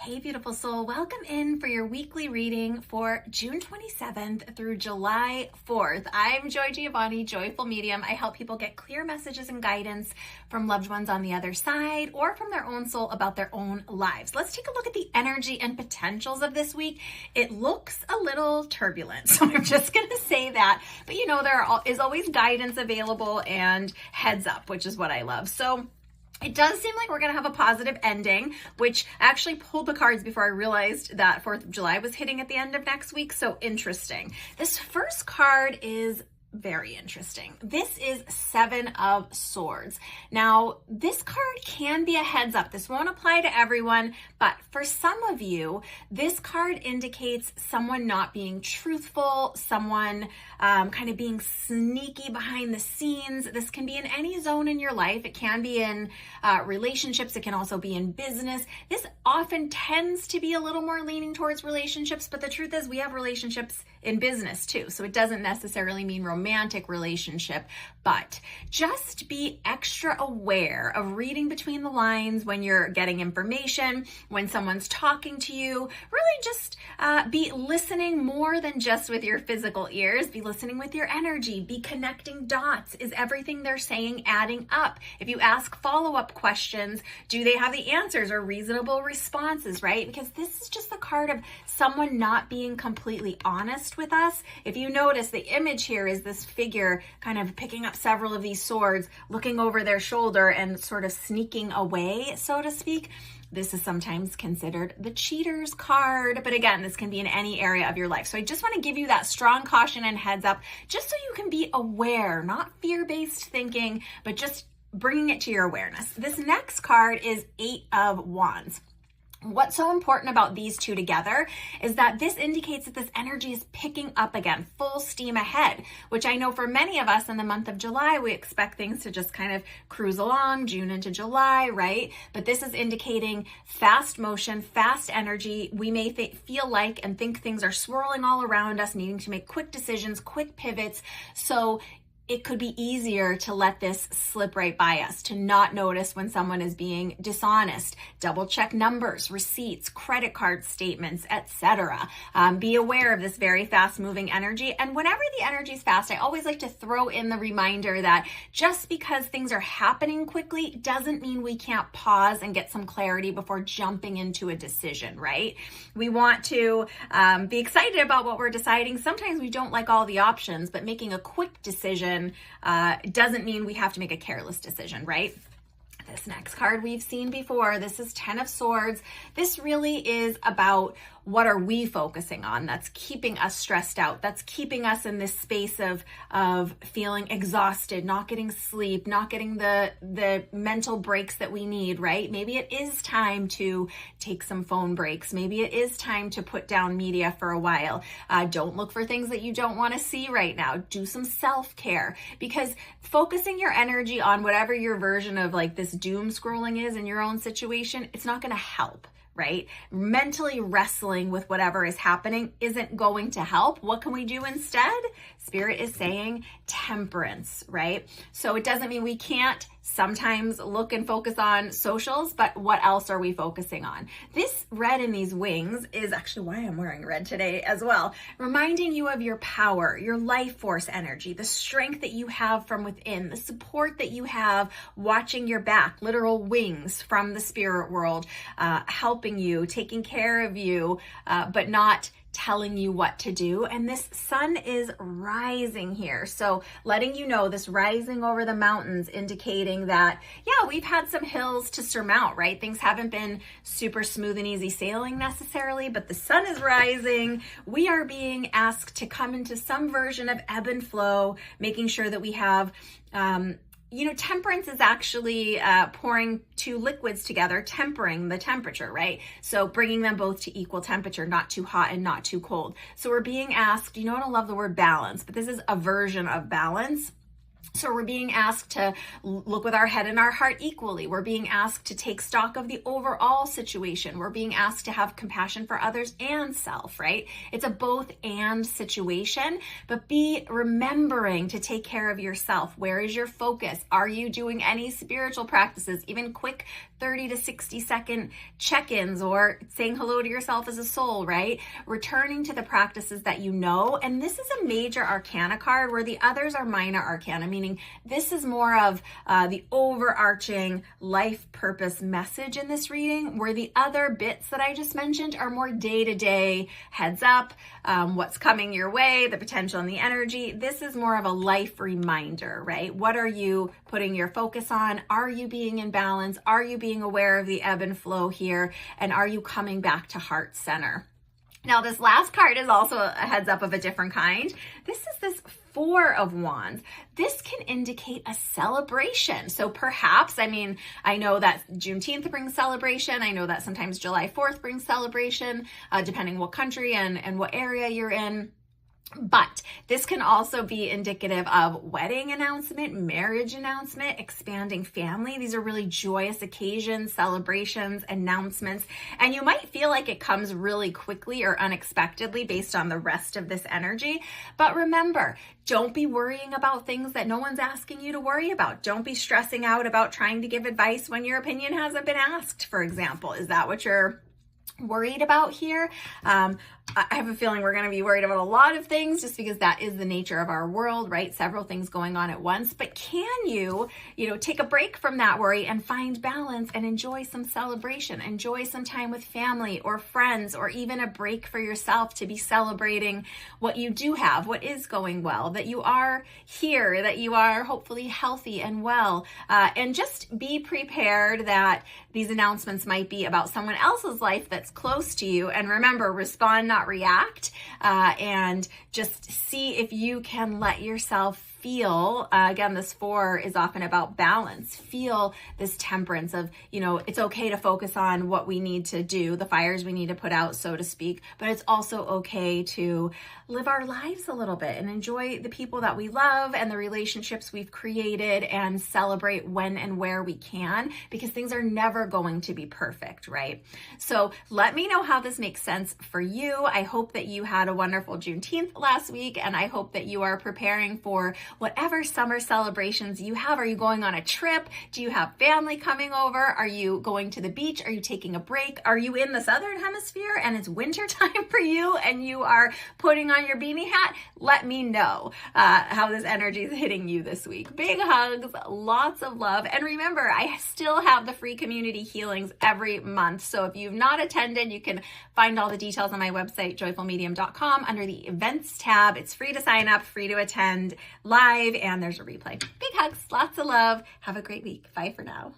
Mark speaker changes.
Speaker 1: Hey, beautiful soul. Welcome in for your weekly reading for June 27th through July 4th. I'm Joy Giovanni, Joyful Medium. I help people get clear messages and guidance from loved ones on the other side or from their own soul about their own lives. Let's take a look at the energy and potentials of this week. It looks a little turbulent, so I'm just going to say that. But you know, is always guidance available and heads up, which is what I love. So it does seem like we're going to have a positive ending, which I actually pulled the cards before I realized that 4th of July was hitting at the end of next week. So interesting. This first card is very interesting. This is 7 of Swords. Now, this card can be a heads up. This won't apply to everyone, but for some of you, this card indicates someone not being truthful, someone kind of being sneaky behind the scenes. This can be in any zone in your life. It can be in relationships. It can also be in business. This often tends to be a little more leaning towards relationships, but the truth is we have relationships in business too. So it doesn't necessarily mean romantic relationship, but just be extra aware of reading between the lines when you're getting information, when someone's talking to you. Really just be listening more than just with your physical ears. Be listening with your energy. Be connecting dots. Is everything they're saying adding up? If you ask follow-up questions, do they have the answers or reasonable responses, right? Because this is just the card of someone not being completely honest with us. If you notice, the image here is this figure kind of picking up several of these swords, looking over their shoulder and sort of sneaking away, so to speak. This is sometimes considered the cheater's card, but again, this can be in any area of your life. So I just want to give you that strong caution and heads up, just so you can be aware, not fear-based thinking, but just bringing it to your awareness. This next card is 8 of Wands. What's so important about these two together is that this indicates that this energy is picking up again, full steam ahead, which I know for many of us in the month of July, we expect things to just kind of cruise along, June into July, right? But this is indicating fast motion, fast energy. We may feel like and think things are swirling all around us, needing to make quick decisions, quick pivots. So it could be easier to let this slip right by us, to not notice when someone is being dishonest. Double check numbers, receipts, credit card statements, etc. Be aware of this very fast moving energy. And whenever the energy is fast, I always like to throw in the reminder that just because things are happening quickly doesn't mean we can't pause and get some clarity before jumping into a decision, right? We want to be excited about what we're deciding. Sometimes we don't like all the options, but making a quick decision doesn't mean we have to make a careless decision, right? This next card we've seen before. This is 10 of Swords. This really is about what are we focusing on that's keeping us stressed out, that's keeping us in this space of feeling exhausted, not getting sleep, not getting the mental breaks that we need, right? Maybe it is time to take some phone breaks. Maybe it is time to put down media for a while. Don't look for things that you don't want to see right now. Do some self-care, because focusing your energy on whatever your version of like this doom scrolling is in your own situation, it's not going to help. Right? Mentally wrestling with whatever is happening isn't going to help. What can we do instead? Spirit is saying temperance, right? So it doesn't mean we can't sometimes look and focus on socials, but what else are we focusing on? This red in these wings is actually why I'm wearing red today as well, reminding you of your power, your life force energy, the strength that you have from within, the support that you have watching your back, literal wings from the spirit world, helping you, taking care of you, but not telling you what to do. And this sun is rising here. So letting you know, this rising over the mountains, indicating that, yeah, we've had some hills to surmount, right? Things haven't been super smooth and easy sailing necessarily, but the sun is rising. We are being asked to come into some version of ebb and flow, making sure that we have, temperance is actually pouring two liquids together, tempering the temperature, right? So bringing them both to equal temperature, not too hot and not too cold. So we're being asked, I don't love the word balance, but this is a version of balance. So we're being asked to look with our head and our heart equally. We're being asked to take stock of the overall situation. We're being asked to have compassion for others and self, right? It's a both and situation, but be remembering to take care of yourself. Where is your focus? Are you doing any spiritual practices, even quick 30 to 60 second check-ins, or saying hello to yourself as a soul, right? Returning to the practices that you know. And this is a major arcana card where the others are minor arcana, meaning this is more of the overarching life purpose message in this reading, where the other bits that I just mentioned are more day-to-day heads up, what's coming your way, the potential and the energy. This is more of a life reminder, right? What are you putting your focus on? Are you being in balance? Are you being aware of the ebb and flow here? And are you coming back to heart center? Now, this last card is also a heads up of a different kind. This is this Four of Wands. This can indicate a celebration. So perhaps, I know that Juneteenth brings celebration. I know that sometimes July 4th brings celebration, depending what country and what area you're in. But this can also be indicative of wedding announcement, marriage announcement, expanding family. These are really joyous occasions, celebrations, announcements. And you might feel like it comes really quickly or unexpectedly based on the rest of this energy. But remember, don't be worrying about things that no one's asking you to worry about. Don't be stressing out about trying to give advice when your opinion hasn't been asked, for example. Is that what you're worried about here? I have a feeling we're going to be worried about a lot of things just because that is the nature of our world, right? Several things going on at once. But can you take a break from that worry and find balance and enjoy some celebration, enjoy some time with family or friends, or even a break for yourself to be celebrating what you do have, what is going well, that you are here, that you are hopefully healthy and well, and just be prepared that these announcements might be about someone else's life that's close to you. And remember, respond, not react, and just see if you can let yourself feel, again, this 4 is often about balance. Feel this temperance of, it's okay to focus on what we need to do, the fires we need to put out, so to speak, but it's also okay to live our lives a little bit and enjoy the people that we love and the relationships we've created and celebrate when and where we can, because things are never going to be perfect, right? So let me know how this makes sense for you. I hope that you had a wonderful Juneteenth last week, and I hope that you are preparing for whatever summer celebrations you have. Are you going on a trip? Do you have family coming over? Are you going to the beach? Are you taking a break? Are you in the Southern Hemisphere and it's winter time for you and you are putting on your beanie hat? Let me know how this energy is hitting you this week. Big hugs, lots of love. And remember, I still have the free community healings every month. So if you've not attended, you can find all the details on my website, joyfulmedium.com, under the events tab. It's free to sign up, free to attend live, and there's a replay. Big hugs, lots of love. Have a great week. Bye for now.